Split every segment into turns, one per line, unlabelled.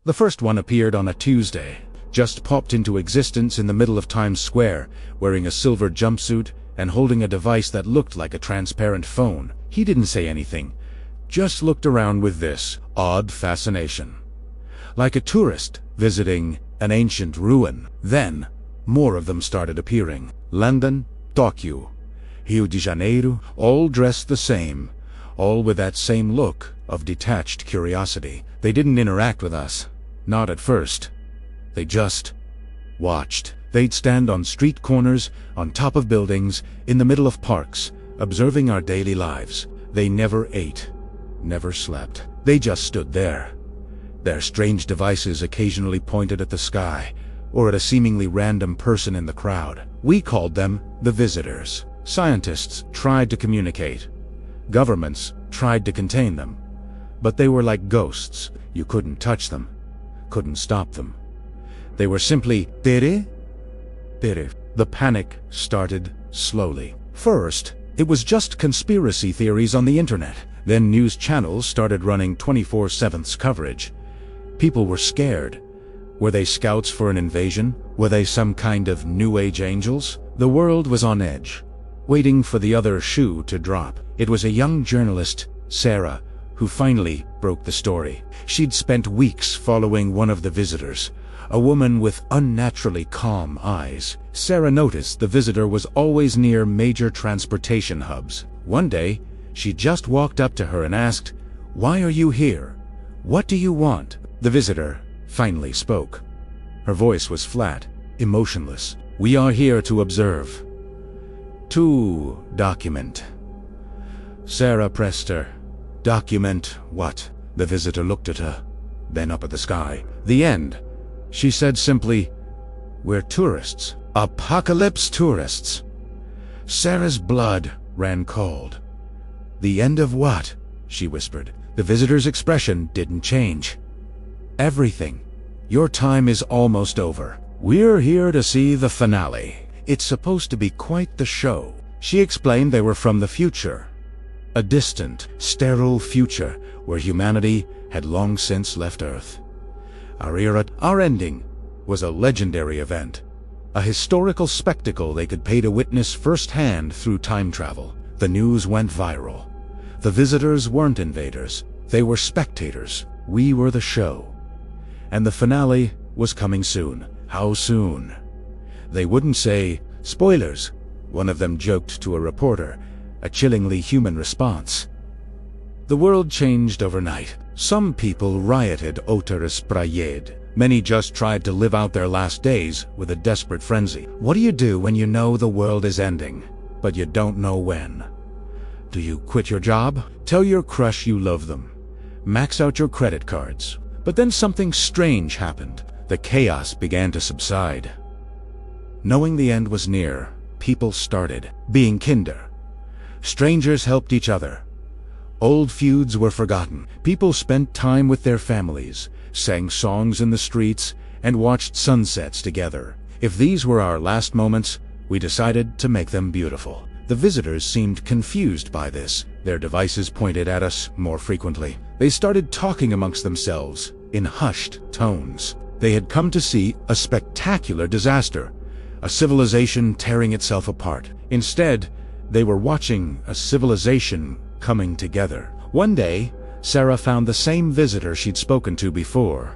The first one appeared on a Tuesday, just popped into existence in the middle of Times Square, wearing a silver jumpsuit and holding a device that looked like a transparent phone. He didn't say anything, just looked around with this odd fascination, like a tourist visiting an ancient ruin. Then, more of them started appearing. London, Tokyo, Rio de Janeiro, all dressed the same, all with that same look of detached curiosity. They didn't interact with us, not at first. They just watched. They'd stand on street corners, on top of buildings, in the middle of parks, observing our daily lives. They never ate, never slept. They just stood there. Their strange devices occasionally pointed at the sky, or at a seemingly random person in the crowd. We called them the visitors. Scientists tried to communicate. Governments tried to contain them. But they were like ghosts. You couldn't touch them, couldn't stop them. They were simply tere. The panic started slowly. First, it was just conspiracy theories on the internet. Then news channels started running 24/7 coverage. People were scared. Were they scouts for an invasion? Were they some kind of New Age angels? The world was on edge, waiting for the other shoe to drop. It was a young journalist, Sarah, who finally broke the story. She'd spent weeks following one of the visitors, a woman with unnaturally calm eyes. Sarah noticed the visitor was always near major transportation hubs. One day, she just walked up to her and asked, "Why are you here? What do you want?" The visitor finally spoke. Her voice was flat, emotionless. "We are here to observe, to document." Sarah pressed her. "Document what?" The visitor looked at her, then up at the sky. "The end," she said simply. "We're tourists. Apocalypse tourists." Sarah's blood ran cold. "The end of what?" she whispered. The visitor's expression didn't change. "Everything. Your time is almost over. We're here to see the finale. It's supposed to be quite the show." She explained they were from the future. A distant, sterile future where humanity had long since left Earth. Our ending was a legendary event, a historical spectacle they could pay to witness firsthand through time travel. The news went viral. The visitors weren't invaders, they were spectators. We were the show. And the finale was coming soon. How soon? They wouldn't say, "Spoilers," one of them joked to a reporter, a chillingly human response. The world changed overnight. Some people rioted otras prayed. Many just tried to live out their last days with a desperate frenzy. What do you do when you know the world is ending, but you don't know when? Do you quit your job? Tell your crush you love them? Max out your credit cards? But then something strange happened. The chaos began to subside. Knowing the end was near, people started being kinder. Strangers helped each other. Old feuds were forgotten. People spent time with their families, sang songs in the streets, and watched sunsets together. If these were our last moments, we decided to make them beautiful. The visitors seemed confused by this. Their devices pointed at us more frequently. They started talking amongst themselves in hushed tones. They had come to see a spectacular disaster, a civilization tearing itself apart. Instead, they were watching a civilization coming together. One day, Sarah found the same visitor she'd spoken to before.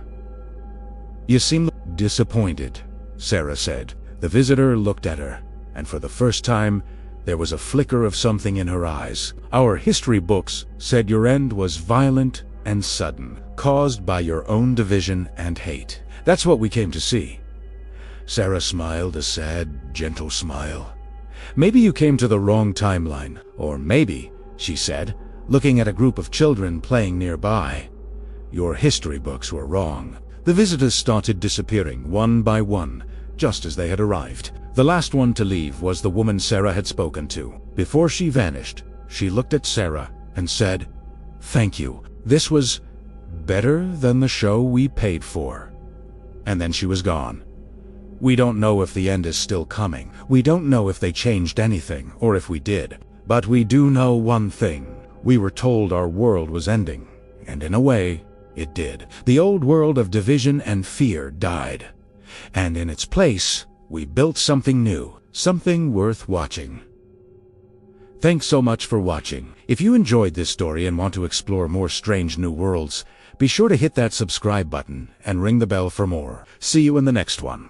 "You seem disappointed," Sarah said. The visitor looked at her, and for the first time, there was a flicker of something in her eyes. "Our history books said your end was violent and sudden, caused by your own division and hate. That's what we came to see." Sarah smiled, a sad, gentle smile. "Maybe you came to the wrong timeline. Or maybe," she said, looking at a group of children playing nearby, "your history books were wrong." The visitors started disappearing one by one, just as they had arrived. The last one to leave was the woman Sarah had spoken to. Before she vanished, she looked at Sarah and said, "Thank you. This was better than the show we paid for." And then she was gone. We don't know if the end is still coming. We don't know if they changed anything, or if we did. But we do know one thing. We were told our world was ending, and in a way, It did. The old world of division and fear died. And in its place, we built something new, something worth watching. Thanks so much for watching. If you enjoyed this story and want to explore more strange new worlds, be sure to hit that subscribe button and ring the bell for more. See you in the next one.